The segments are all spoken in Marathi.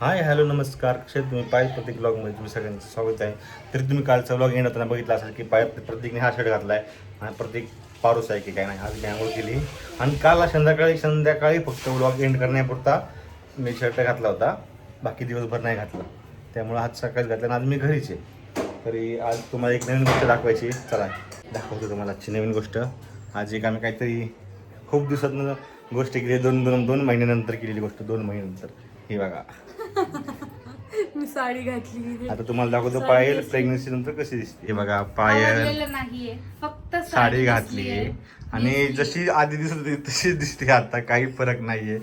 हाय हॅलो नमस्कार कसे तुम्ही पायत प्रत्येक ब्लॉगमध्ये तुम्ही सगळ्यांचं स्वागत आहे. तरी तुम्ही कालचा ब्लॉग येणं होताना बघितला असेल की प्रत्येकने हा शर्ट घातला आहे आणि प्रत्येक पारूस आहे की काय नाही. आज मी आंघोळ केली आणि काल संध्याकाळी फक्त ब्लॉग एंड करण्यापुरता मी शर्ट घातला होता, बाकी दिवसभर नाही घातला. त्यामुळे आज सकाळीच घातला आणि आज मी घरीच आहे. तरी आज तुम्हाला एक नवीन गोष्ट दाखवायची. चला दाखवतो तुम्हाला आजची नवीन गोष्ट. आज एक आम्ही काहीतरी खूप दिवसातनं गोष्ट केली, दोन महिन्यानंतर केलेली गोष्ट, 2 महिन्यानंतर. हे बघा मी साडी घातली. आता तुम्हाला दाखवतो पायल प्रेग्नन्सी नंतर कशी दिसते. हे बघा पायल नाहीये, फक्त साडी घातली आणि जशी आधी दिसत होती तशीच दिसते आता, काही फरक नाहीये.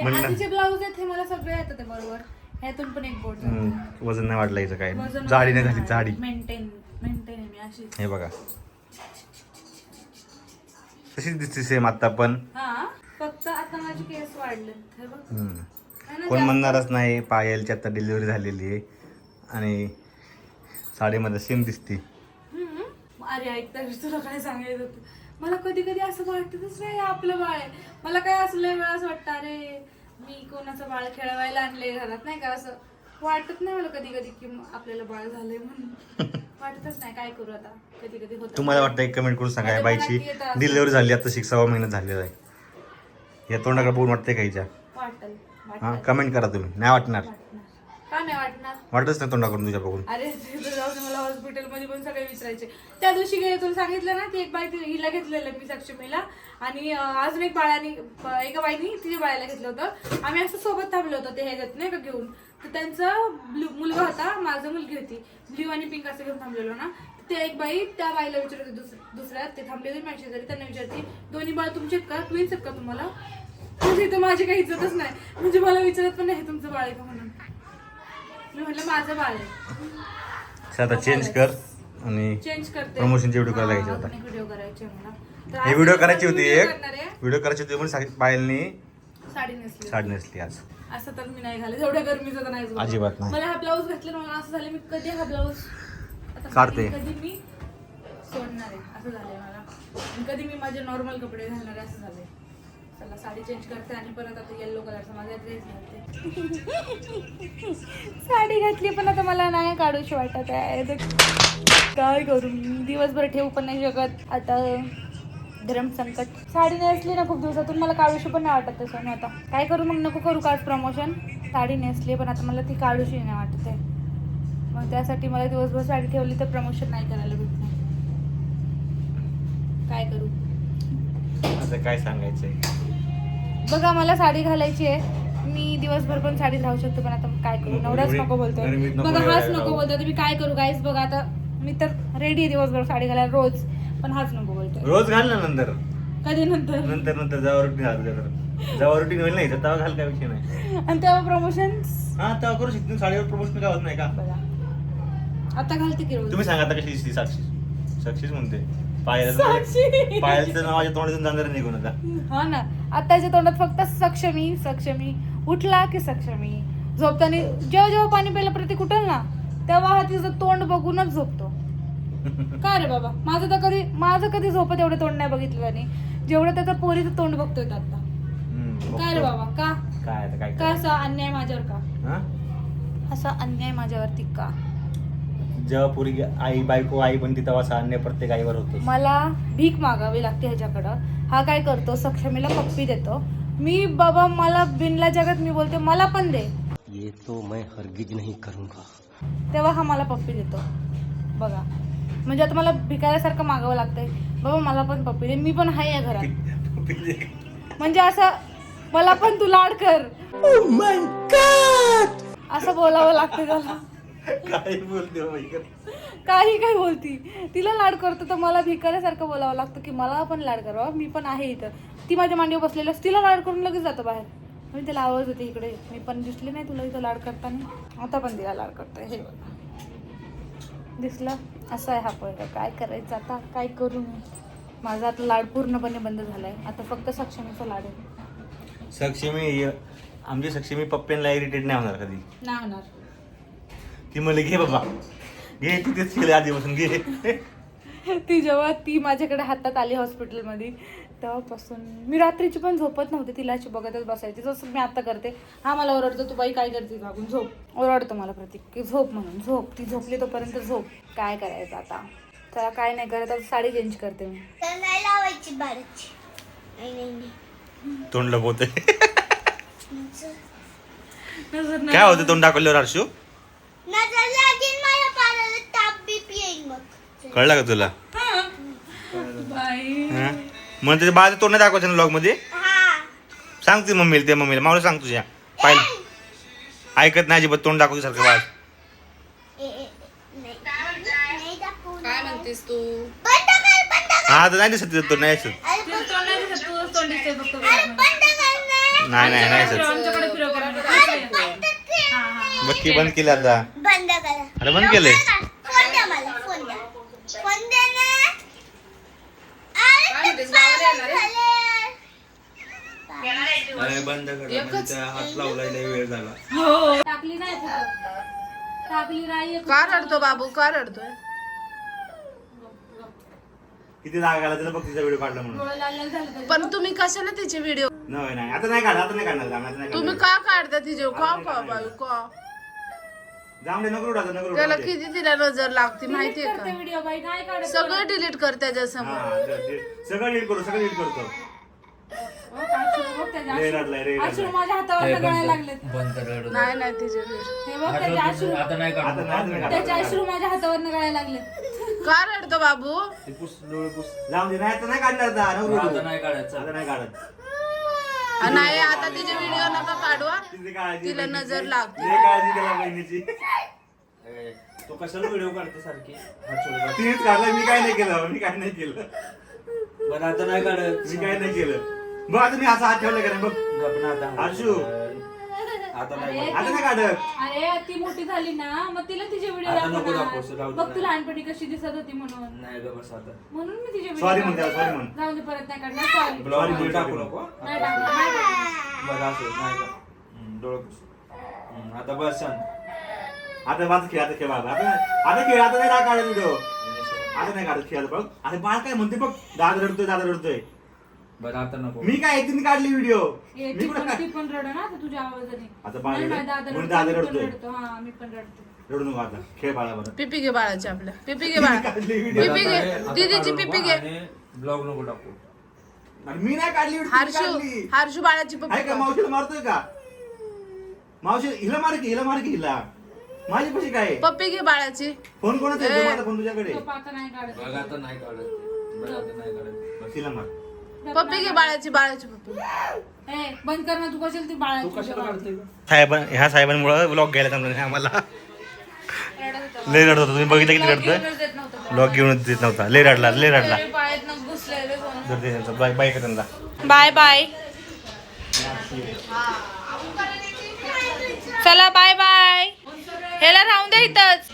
आधीचे ब्लाऊज आहेत हे मला सगळे येतात ते बरोबर. ह्यातून पण एक बोट वजन नाही वाढलं याचं, काय जाडी नाही झाली, जाडी मेंटेन आहे मी अशी. हे बघा तशीच दिसते सेम आता पण. हा फक्त आता माझे केस वाढले हे बघ. कोण म्हणणारच नाही. पायलची आता डिलिव्हरी झालेली आहे आणि साडीमध्ये सेम दिसते. अरे ऐकता तुला काय सांगायचं होतं, मला कधी कधी असं वाटतच नाही आपलं बाळ आहे. मला काय असं लय वेळा असं वाटतं अरे मी कोणाचं बाळ खेळवायला आणले घरात, नाही का. असं वाटत नाही मला कधी कधी की आपल्याला बाळ झालंय म्हणून. वाटतच नाही. काय करू आता, कधी कधी होतं. तुम्हाला वाटतं एक कमेंट करून सांगा, या बाईची डिलिव्हरी झाली आता 6-7 महिन्यात झालेला आहे. या तोंडाकडे बघून वाटतंय का हिच्या? वाटल हा कमेंट करा तुम्ही. नाही वाटणार? का नाही वाटणार? वाटतच नाही तोंडाकडून तुझ्या बघून. अरे तिथं जाऊन मला हॉस्पिटलमध्ये पण सगळे विचारायचे. त्या दिवशी गेले तुला सांगितलं ना, ती एक बाई हिला घेतलेलं मी सक्षमीला आणि अजून एक बाळाने एका बाईनी तिच्या बाळाला घेतलं होतं. आम्ही असं सोबत थांबलो होतो ते ह्याच्यात नाही का घेऊन. तर त्यांचा मुलगा होता, माझं मुलगी होती. ब्ल्यू आणि पिंक असं घेऊन थांबलेलो ना. ते एक बाई त्या बाईला विचारत होती, दुसऱ्या ते थांबलेले माझ्या शेजारी, त्यांना विचारते दोन्ही बाळ तुमचे आहेत का, ट्विन्स आहेत का तुम्हाला. म्हणजे इथं माझी काही इज्जतच नाही. म्हणजे मला विचारत पण नाही तुमचं बाळ आहे का म्हणून. मी म्हटलं माझं बाळ आहे. आता चेंज कर आणि चेंज करते. प्रमोशनचे व्हिडिओ करायला घ्यायचे होता. व्हिडिओ करायचे मला. ही व्हिडिओ करायची होती, एक व्हिडिओ करायची होती म्हणून पायलनी साडी नेसली आज. असं तर मी नाही घालत, एवढ्या गरमीचं तर नाही अजिबात नाही. मला हा ब्लाऊज घातला मला असं झालं मी कधी हा ब्लाऊज काढते, कधी मी सोडणार आहे असं झालंय मला. आणि कधी मी माझे नॉर्मल कपडे घालणार आहे असं झालंय. चला साडी चेंज करते आणि परत आता येलो कलरचा माझा ड्रेस घालते. साडी घातली पण आता मला नाही काढूशी वाटत आहे. काय करू मी, दिवसभर ठेवू पण नाही शकत. आता धर्म संकट. साडी नेसली ना खूप दिवसातून, मला काढूशी पण नाही वाटत तसं. आता काय करू मग, नको करू काच प्रमोशन. साडी नेसली पण आता मला ती काढूशी नाही वाटत आहे. मग त्यासाठी मला दिवसभर साडी ठेवली तर प्रमोशन नाही करायला भेटणार. काय करू आता, काय सांगायचंय बघा. मला साडी घालायची आहे, मी दिवसभर पण साडीत राहू शकतो, पण आता काय करू. नवराच नको बोलतोय बघा, हाच नको बोलतोय. तर मी काय करू गाईस बघा. आता मी तर रेडी आहे दिवसभर साडी घालायला रोज, पण हाच नको बोलतोय. रोज घाल ना नंतर. कधी नंतर जेव्हा रुटीन घाल, जेव्हा रुटीन होईल नाही तेव्हा घाल, काय विषय नाही. आणि तेव्हा प्रमोशन हा तेव्हा करू शकतो. साडीवर प्रमोशन काय होत नाही का. बघा आता घालते की रोज. तुम्ही सांगा आता कशी दिसते साक्षीच म्हणते. साक्षी. पायलचं नावाच्या तोंडातून जाणार निघून आता. हा ना, आताच्या तोंडात फक्त सक्षमी उठला की सक्षमी. झोपताना जेव्हा पाणी प्यायला प्रत्येक उठल ना तेव्हा हा तिचं तोंड बघूनच झोपतो. का रे बाबा, माझं कधी झोपत एवढं तोंड नाही बघितलं आणि जेवढं त्याचं पोरीचं तोंड बघतोय आता. काय रे बाबा, का असा अन्याय माझ्यावर, का असा अन्याय माझ्यावरती का. जेव्हा पुरी आई पण तेव्हा असा अन्याय प्रत्येक आईवर होतो. मला भीक मागावी लागते ह्याच्याकडं. हा काय करतो, सक्षमीला पप्पी देतो. मी बाबा मला बिनला जगात मी बोलते मला पण दे, ये तो मैं हरगिज नहीं करूंगा. तेव्हा हा मला पप्पी देतो. बघा म्हणजे आता मला भिकाऱ्यासारखं मागावं लागतंय. बाबा मला पण पप्पी दे, मी पण हाय या घरात. म्हणजे असं मला पण तू लाड कर, असं बोलावं लागतं त्याला. काही बोलते काही काय बोलती, तिला लाड करतो तर मला भिकाऱ्यासारखं बोलावं लागतं की मला पण लाड करावा, मी पण आहे इथं. ती माझ्या मांडीवर बसलेली असते, तिला लाड करून लगेच जातं बाहेर. मी तिला आवाज होते इकडे, मी पण दिसले नाही तुला इथं लाड करताना. आता पण तिला लाड करतोय, हे बघा दिसलं. असं आहे हा पोरगा. काय करायचं आता, काय करू मी. माझा आता लाड पूर्णपणे बंद झालाय. आता फक्त सक्षमीचा लाड आहे. आमची सक्षमी पप्प्यांना इरिटेट नाही होणार कधी. नाही होणार. ती म्हणले घे बाबा घे, तिथेच केले आधीपासून घे. ती जेव्हा ती माझ्याकडे हातात आली हॉस्पिटलमध्ये तेव्हापासून मी रात्रीची पण झोपत नव्हते, तिला अशी बघतच बसायची जसं मी आता करते. हा मला ओरडतो, तू बाई काय करते लागून झोप, ओरडतो मला प्रतीक की झोप म्हणून. झोप, ती झोपली तोपर्यंत झोप. काय करायचं आता, त्याला काय नाही करत. आता साडी चेंज करते मी. तर नाही लावायची बाराची. नाही तोंड लपवते. नजर काय होतं तोंड दाखवल्यावर हर्षू? नजर लागेल मला, पाराला ताप बीप येईल मग. कळलं का तुला? बाई हा? मग त्याच्या बाजू तोंड नाही दाखवायचं ना ब्लॉग मध्ये. हा. सांगते मम्मीला मावलं सांग तुझ्या पाहिलं ऐकत नाही अजिबात, तोंड दाखवते सारखं बाळ. नाही दाखवू. काय म्हणतेस तू? बंद कर, बंद कर. हा तर नाही दिसत तो, नाही दिसत. अरे तुझं तोंड नाही दिसत, तुझं तोंड दिसतंय फक्त अरे vlog मध्ये. बंद कर ना. नाही दिसत. आमच्याकडे फिरव करा. हा हा. बघ की बंद केलं आता. बंद करा. अरे बंद केलंय. फोन द्या मला, फोन द्या. फोन द्या ना. काय अरे म्हणतेस, गावाला येणार आहे? बंद करा म्हणजे त्या हात लावलायला वेळ झाला. हो. टाकली नाही कुठं. टाकली नाही. का रडतो बाबू, का रडतोय? किती जागा आला त्याला बघ, तिचा व्हिडिओ काढला म्हणून. डोळे लाल लाल झाले त्याचे. पण तुम्ही कशाला तिचे व्हिडिओ नाही आता नाही काढणार, आता नाही काढणार. तुम्ही का काढता तिचे? का का बाई का? जाऊन दे, नको रडू आता, नको रडू त्याला दे. किती तिला नजर लागते माहितीये करते का? व्हिडिओ बाई, नाही काढत. सगळं डिलीट कर त्याच्या समोर. हा, सगळं नीट करतो, सगळं नीट करतो. हो, काय सुरू बघ त्याचे रे अश्रू. रडलाय, रे अश्रू रडलाय. माझ्या हातावर गळायला लागलेत. बंद कर. नाही नाही तिचे व्हिडिओ. हे बघ त्याचे अश्रू. आता नाही आता काढणार. नाही त्याचे काढणार. अश्रू माझ्या हातावर गळायला लागलेत. का रडतो बाबू? ते पुस, डोळे पुस. जाऊन दे, नाही आता नाही काढणार आता, नको रडू. आता नाही काढायचं. आता नाही काढत. नाही आता तिचे व्हिडिओ नका काढवा. तिची काळजी तिला बहिणीची. नजर लागते. लय काळजी त्याला बहिणीची. ए, तू कशाला व्हिडिओ काढते सारखी? हात सोडून. तिनेच काढला, मी काय नाही केलं. बरं आता नाही काढत. मी काय नाही केलं. बघ आता मी असा हात ठेवला का नाही बघ. गप ना आता. हर्षू. आता नाही अरे, काढत. आता नाही काढत. अरे ती मोठी झाली ना, मग तिला तिचे व्हिडिओ आता नको दाखवणार. दाखवू, राहू दे बघ ना. तू लहानपणी कशी दिसत होती म्हणून. नाही ग बस आता. म्हणून मी तिचे Sorry व्हिडिओ म्हण त्याला, sorry म्हण. जाऊ दे, परत नाही काढणार. सॉरी. ब्लॉग Sorry, मध्ये sorry. टाकू नको. नाही टाकणार, नाही टाकणार. बरं असं नाही का. डोळे पुस. आता बस छान. आता माझं खेळ, आता खेळ बाबा. आता खेळ, आता नाही काढत व्हिडिओ. आता नाही काढत खेळ बघ. अरे बाळ काय म्हणते बघ, दादा रडतोय. बरं आता नको. मी काय तिने काढली व्हिडिओ. ए, मी ती कुठं पण काय ती पण रड ना तुझ्या आवाजाने. आता बाळ नाही, रडत- नाही, दादा म्हणून रडतो, दादा मी पण रडतोय. रडतो. हा, मी पण रडतो. रडू नको आता, खेळ बाळा बरं. पिपी घे बाळाची आपल्या. पिपी घे बाळा. काढली व्हिडिओ. पिपी घे. आता दीदीची काढू पिपी नको घे. आणि ब्लॉग नको टाकू. आणि मी नाही काढली व्हिडिओ, तिने हर्षू काढली. हर्षू बाळाची आहे पप्पी का, मावशीला मारतोय का? मावशी हिला मार की हिला. माझी पशी काय पप्पी घे बाळाची. फोन कोणाचा आहे? माझा फोन तुझ्याकडे. तो पाता नाही काढत. बघ आता नाही काढत. बरं आता नाही काढत. बस. तिला मार. पप्पी घे बाळाची पप्पी. ए, बंद कर ना, तू कशाला ती बाळाची तू कशाला काढते ग? ह्या साहेबांमुळे व्लॉग घ्यायला जमलं नाही आम्हाला. लय रडत होता, तुम्ही बघितलं किती रडतोय. देत नव्हतं. व्लॉग घेऊन देत नव्हता. लय रडला. तरी पायात नख घुसलेले कोण. जर ते त्यांचा बाय का त्यांना. Bye bye. चला बाय बाय. ह्याला राहून दे इथंच.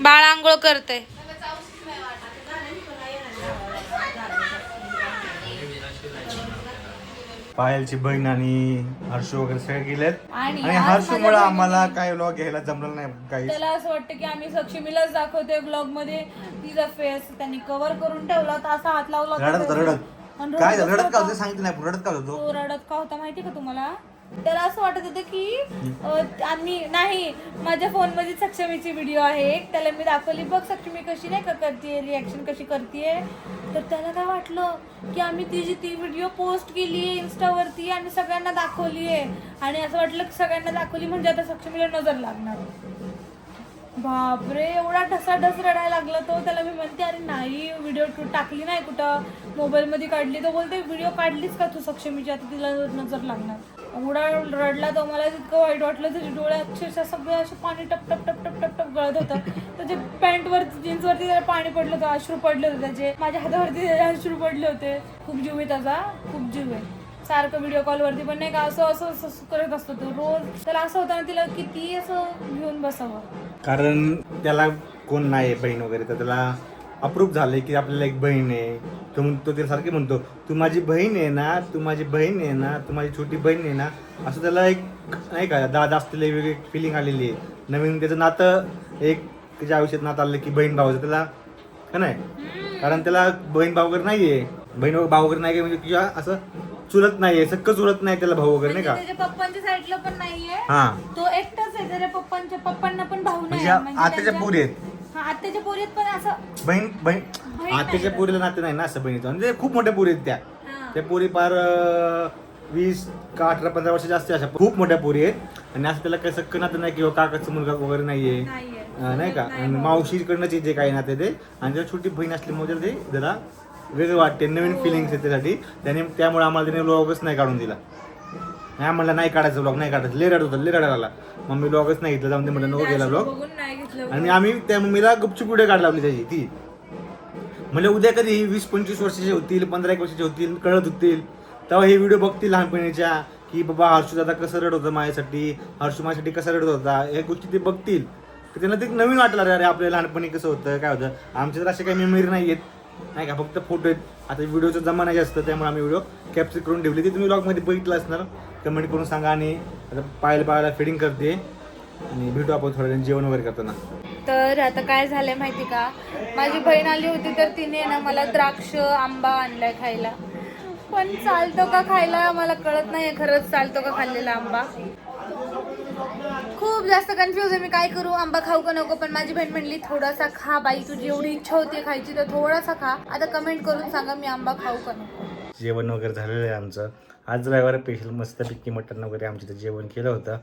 बाळ आंघोळ करते. पायलची बहीण आणि हर्षू वगैरे सगळे गेलेत. आणि आणि आज हर्षूमुळे माझ्या आम्हाला काय व्लॉग घ्यायला जमलं नाही काही. त्याला असं वाटतं की आम्ही सक्षमीलाच दाखवतोय ब्लॉग मध्ये. तिचा फेस त्यांनी कव्हर करून ठेवला होता, असा हात लावला होता. रडत होता, रडत. आणि काय झालं? रडत का होता. होतं सांगितलं नाही, रडत का होतो. तो रडत का होता माहिती का तुम्हाला? त्याला असं वाटत होतं की आम्ही नाही, माझ्या फोन मध्ये सक्षमीची व्हिडिओ आहे, त्याला मी दाखवली, बघ सक्षमी कशी नाही का करते, रिॲक्शन कशी करते. तर त्याला काय वाटलं की आम्ही तिची ती व्हिडिओ पोस्ट केली आहे इन्स्टावरती आणि सगळ्यांना दाखवली आहे. आणि असं वाटलं की सगळ्यांना दाखवली म्हणजे आता सक्षमीला नजर लागणार. बापरे, एवढा ढसाढस रडायला लागला तो. त्याला मी म्हणते अरे नाही, व्हिडिओ टाकली नाही कुठं, मोबाईलमध्ये काढली. तो बोलते व्हिडिओ काढलीच का तू सक्षमीची, आता तिला नजर लागणार. एवढा रडला तो, मला इतकं वाईट वाटलं. त्याचे डोळे अक्षरशः सगळे असे पाणी टप टप टप टप टप टप गळत होतं. त्याच्या पॅन्टवरती जीन्सवरती त्याला पाणी पडलं होतं, अश्रू पडले होते त्याचे. माझ्या हातावरती त्याचे अश्रू पडले होते. खूप जीव आहे त्याचा, खूप जीव आहे. सारखं व्हिडिओ कॉलवरती पण नाही का असं असं असं करत असतो तो रोज. त्याला असं होतं ना, तिला किती असं घेऊन बसावं. कारण त्याला कोण नाही बहीण वगैरे, तर त्याला अप्रूव्ह झालंय की आपल्याला एक बहीण आहे. तो त्याला सारखे म्हणतो तू माझी बहीण आहे ना, तू माझी बहीण आहे ना, तू माझी छोटी बहीण आहे ना. असं त्याला एक नाही का दादा असलेली वेगळी फिलिंग आलेली आहे. नवीन त्याचं नातं एक त्याच्या आयुष्यात नातं आलं की बहीण भावाचं. त्याला का नाही? कारण त्याला बहीण भाऊ वगैरे नाहीये, बहीण भाऊ वगैरे नाही म्हणजे किंवा असं चुलत नाहीये, सक्क चुलत नाही त्याला भाऊ वगैरे नाही म्हणजे का. त्याच्या पप्पांच्या साईडला पण नाहीये, हा तो एकटाच आहे. त्याच्या पप्पांना पण भाऊ नाही म्हणजे आहे. म्हणजे आत्याच्या त्यांच्या- पोरी आहेत, हा, आत्याच्या पोरीत पण असं बहीण बहीण बहीण आत्याच्या नाही. पोरीला नाते नाही ना असं बहिणीचं, म्हणजे खूप मोठ्या पोरी आहेत त्या. हा. त्या पोरी फार 20 का 18-15 वर्षाच्या असते, अशा खूप मोठ्या पोरी आहेत. आणि असं त्याला काही सक्क नातं नाही किंवा काकाचा मुलगा वगैरे नाहीये, नाहीये. नाही का. नाही आणि भाऊ. मावशीकडनंच जे काही नाते ते, आणि त्याला छोटी बहीण असल्यामुळे ते जरा वेगळं वाटते, नवीन फिलिंग्स आहेत त्यासाठी. त्यामुळे आम्हाला त्याने व्लॉगच नाही काढून दिला. नाही म्हणलं नाही काढायचं व्लॉग, नाही काढायचं, लय रडत होता, लय रडायला आला. मम्मी व्लॉगच नाही घेतलं, जाऊन ते म्हटलं नको गेला व्लॉग. बघून नाही घेतलं. आणि आम्ही त्या मम्मीला गुपचूप व्हिडिओ काढ लावली त्याची ती. म्हणजे उद्या कधी 20-25 वर्षाचे होतील, 15-1 वर्षाचे होतील, कळत होतील, तेव्हा हे व्हिडिओ बघतील लहानपणीच्या, की बाबा हर्षू दादा कसं रडत होतं माझ्यासाठी, हर्षू माझ्यासाठी कसं रडत होता, या गोष्टी ते बघतील. तर त्यांना ते नवीन वाटलं, अरे आपल्या लहानपणी कसं होतं, काय होतं. आमच्या तर असे काही मेमरी नाही आहेत, नाही का, फक्त फोटो आहेत. आता व्हिडिओचा जमाना जास्त, त्यामुळे आम्ही व्हिडिओ कॅप्चर करून ठेवली. ते तुम्ही व्लॉगमध्ये बघितलं असणार, कमेंट करून सांगा. आणि आता पाहायला फिडिंग करते, आणि भेटू आपण थोड्या वेळ जेवण वगैरे करताना. तर आता काय झालंय माहिती का, माझी बहीण आली होती तर तिने ना मला द्राक्ष आंबा आणलाय खायला. पण चालतो का खायला मला कळत नाहीये, खरंच चालतो का खाल्लेला आंबा. खूप जास्त कन्फ्युज आहे मी, काय करू, आंबा खाऊ का नको. पण माझी बहीण म्हणली थोडासा खा बाई, तुझी एवढी इच्छा होती खायची तर थोडासा खा. आता कमेंट करून सांगा मी आंबा खाऊ का नको. जेवण वगैरे झालेलं आहे आमचं. आज रविवार स्पेशल मस्तपैकी मटण वगैरे आमच्या इथं जेवण केलं होतं.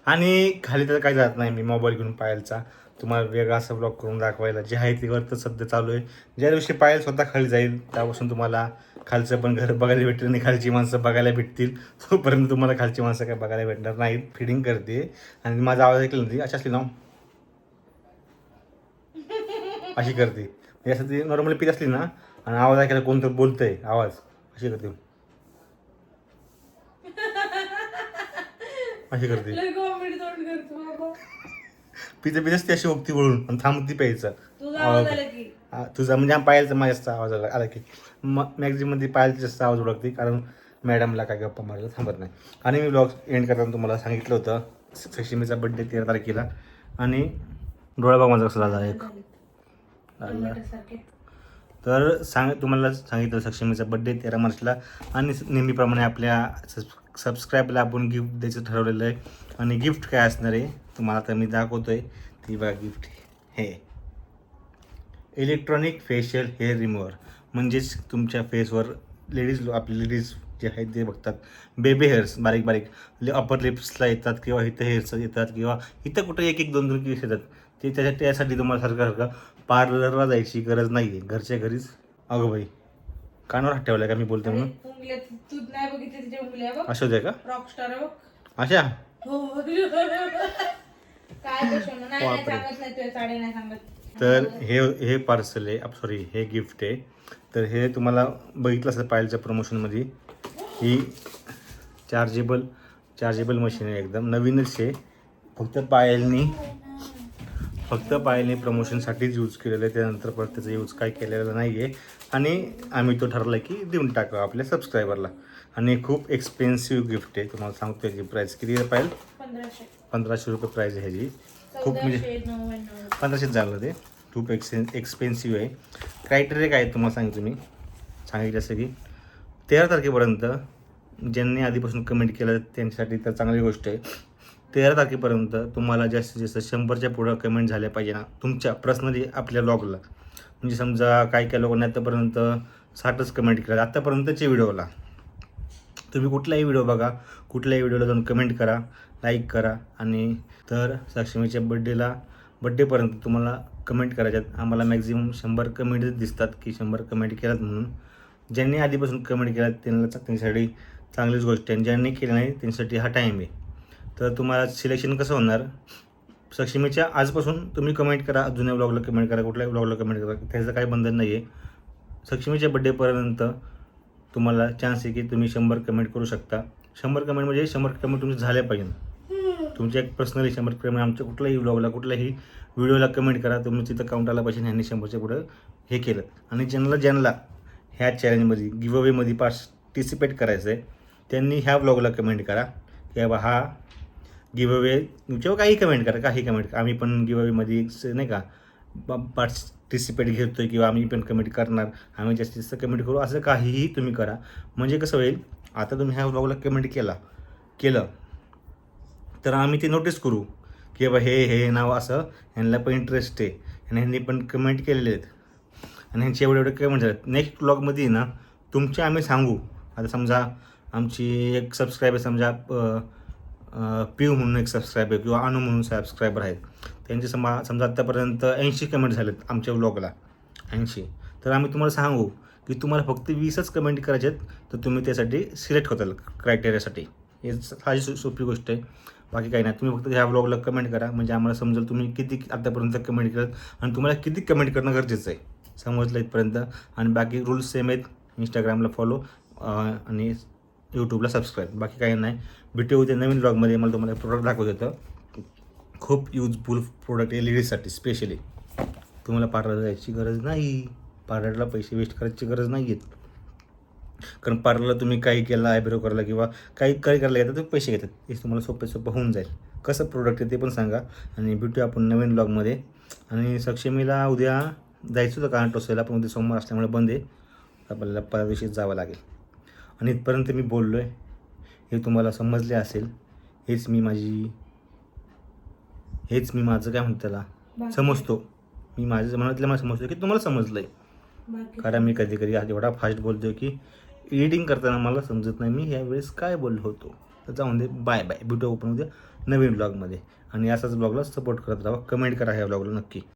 आणि खाली तर काही जात नाही मी मोबाईल घेऊन पायलचा, तुम्हाला वेगळा असं ब्लॉग करून दाखवायला. जे आहे ते तर सध्या चालू आहे. ज्या दिवशी पायल स्वतः खाली जाईल त्यापासून तुम्हाला खालचं पण घर बघायला भेटेल आणि खालची माणसं बघायला भेटतील. तोपर्यंत तुम्हाला खालची माणसं काय बघायला भेटणार नाहीत. फिडिंग करते आणि माझा आवाज ऐकला ना ती अशी असली ना अशी करते, म्हणजे असं ती नॉर्मली पीत असली ना आणि आवाज ऐकायला कोणतं बोलतंय आवाज अशी करते, अशी करते. पितच ती अशी ओगती वळून आणि थांबती प्यायचं. तुझा म्हणजे पायलचा माझ्या आवाज आला की मॅक्झिमम ती पायलचा जास्त आवाज ओळखते, कारण मॅडमला काय गप्पा मारायला थांबत नाही. आणि मी ब्लॉग एंड करताना तुम्हाला सांगितलं होतं सक्षमीचा बड्डे 13 तारखेला. आणि डोळा बघ माझा कसा झाला एक तर तुम्हाला सांगितलं सक्षमीचा बड्डे 13 मार्चला. आणि नेहमीप्रमाणे आपल्या सबस्क्राईबला आपण गिफ्ट द्यायचं ठरवलेलं आहे. आणि गिफ्ट काय असणार आहे तुम्हाला तर मी दाखवतोय. ती बघा गिफ्ट, हे इलेक्ट्रॉनिक फेशियल हेअर रिमूव्हर. म्हणजेच तुमच्या फेसवर आपले लेडीज जे आहेत ते बघतात बेबी हेअर्स बारीक बारीक अपर लिप्सला येतात, किंवा इथं हेअर्स येतात, किंवा इथं कुठं 1-2 केस येतात. ते त्यासाठी तुम्हाला सारखं पार्लरला जायची गरज नाही आहे, घरच्या घरीच. अगं बाई कानावर हात ठेवलाय का मी बोलते म्हणून? तू नाही बघितली तिच्या उंगल्या बघ, असं होते का रॉकस्टार बघ. अशा? काय गोष्ट नाही सांगत नाही, तुझ्या साडे नाही सांगत. तर हे पार्सल आहे, सॉरी हे गिफ्ट आहे. तर हे तुम्हाला बघितलं असं पायलच्या प्रमोशनमध्ये. ही चार्जेबल मशीन आहे, एकदम नवीनच आहे. फक्त पायलने प्रमोशनसाठीच यूज केलेलं आहे. त्यानंतर परत त्याचा यूज काय केलेला नाही आहे. आणि आम्ही तो ठरवला की देऊन टाकावं आपल्या सबस्क्रायबरला. आणि खूप एक्सपेन्सिव्ह गिफ्ट आहे, तुम्हाला सांगतो याची प्राईस किती आहे पायल? 1500 रुपये प्राईज आहे ह्याची. खूप म्हणजे 1500 झालं ते. खूप एक्सपेन्सिव्ह आहे. क्रायटेरिया काय आहे तुम्हाला सांगितलं मी, सांगितलं असं की 13 तारखेपर्यंत ज्यांनी आधीपासून कमेंट केलं त्यांच्यासाठी तर चांगली गोष्ट आहे. 13 तारखेपर्यंत तुम्हाला जास्तीत जास्त 100च्या पुढं कमेंट झाल्या पाहिजे ना तुमच्या पर्सनली आपल्या ब्लॉगला. म्हणजे समजा काही लोकांनी आतापर्यंत 60च कमेंट केलं आत्तापर्यंतच्या व्हिडिओला. तुम्ही कुठलाही व्हिडिओ बघा, कुठल्याही व्हिडिओला जाऊन कमेंट करा, लाईक करा. आणि तर सक्षमीच्या बड्डेपर्यंत तुम्हाला कमेंट करायच्यात. आम्हाला मॅक्झिमम 100 कमेंट्स दिसतात की 100 कमेंट केल्यात म्हणून. ज्यांनी आधीपासून कमेंट केल्यात त्यांच्यासाठी चांगलीच गोष्ट आहे. ज्यांनी केलं नाही त्यांच्यासाठी हा टाईम आहे. तर तुम्हाला सिलेक्शन कसं होणार, सक्षमीच्या आजपासून तुम्ही कमेंट करा, जुन्या ब्लॉगला कमेंट करा, कुठल्याही ब्लॉगला कमेंट करा, त्याचं काही बंधन नाही आहे. सक्षमीच्या बड्डेपर्यंत तुम्हाला चान्स आहे की तुम्ही 100 कमेंट करू शकता. 100 कमेंट म्हणजे 100 कमेंट तुमचे झाले पाहिजे. तुमच्या एक पर्सनली 100 कमेंट आमच्या कुठल्याही ब्लॉगला कुठल्याही व्हिडिओला कमेंट करा. तुम्ही तिथं काउंट आला पाहिजे ह्यांनी 100च्या पुढं हे केलं. आणि ज्यांना ह्या चॅलेंजमध्ये गिव्हअवेमध्ये पार्टिसिपेट करायचं आहे त्यांनी ह्या ब्लॉगला कमेंट करा की बाबा हा गिव्हअवे, किंवा काही कमेंट करा, काही कमेंट. आम्ही पण गिव्हअवेमध्ये नाही का टिसिपेट घेतो किंवा आम्ही पण कमेंट करणार, आम्ही जास्तीत जास्त कमेंट करू, असं काहीही तुम्ही करा. म्हणजे कसं होईल, आता तुम्ही ह्या ब्लॉगला कमेंट केलं तर आम्ही ते नोटीस करू की बाबा हे नाव असं, ह्यांना पण इंटरेस्ट आहे आणि ह्यांनी पण कमेंट केलेले आहेत आणि ह्यांचे एवढे कमेंट झालेत. नेक्स्ट ब्लॉगमध्ये ना तुमचे आम्ही सांगू. आता समजा आमची एक सबस्क्रायबर, समजा पिऊ म्हणून एक सबस्क्रायबर किंवा अनु म्हणून सबस्क्रायबर आहेत, त्यांचे समजा आत्तापर्यंत 80 कमेंट झालेत आमच्या व्लॉगला, 80. तर आम्ही तुम्हाला सांगू की तुम्हाला फक्त 20च कमेंट करायचे आहेत, तर तुम्ही त्यासाठी सिलेक्ट होताल क्रायटेरियासाठी. हे साधी सोपी गोष्ट आहे, बाकी काही नाही. तुम्ही फक्त ह्या व्लॉगला कमेंट करा, म्हणजे आम्हाला समजेल तुम्ही किती आत्तापर्यंत कमेंट केलं आणि तुम्हाला किती कमेंट करणं गरजेचं आहे, समजलं इथपर्यंत. आणि बाकी रूल्स सेम आहेत, इंस्टाग्रामला फॉलो आणि यूट्यूबला सबस्क्राईब, बाकी काही नाही. भेटू उद्या नवीन ब्लॉगमध्ये. मला तुम्हाला प्रोडक्ट दाखवत होतं, खूप युजफुल प्रोडक्ट आहे लेडीजसाठी स्पेशली. तुम्हाला पार्लरला जायची गरज नाही, पार्लरला पैसे वेस्ट करायची गरज नाही आहेत, कारण पार्लरला तुम्ही काही केलं, आयब्रो करायला किंवा काही करायला घेतात तर पैसे घेतात. हे तुम्हाला सोपं होऊन जाईल. कसं प्रोडक्ट आहे ते पण सांगा. आणि भेटूया आपण नवीन ब्लॉगमध्ये. आणि सक्षमीला उद्या जायचं होतं कारण टोसायला, पण उद्या सोमवार असल्यामुळे बंद आहे, आपल्याला परवा दिवशीच जावं लागेल. आणि इथपर्यंत मी बोललो आहे हे तुम्हाला समजले असेल. हेच मी माझं काय म्हणतो त्याला समजतो, मी माझ्या मनातलं मला समजतो की तुम्हाला समजलं आहे. कारण मी कधी एवढा फास्ट बोलतो की एडिटिंग करताना मला समजत नाही मी यावेळेस काय बोललो होतो. तर जाऊन दे, बाय भेटू आपण उद्या नवीन ब्लॉगमध्ये. आणि असाच ब्लॉगला सपोर्ट करत राहा, कमेंट करा ह्या ब्लॉगला नक्की.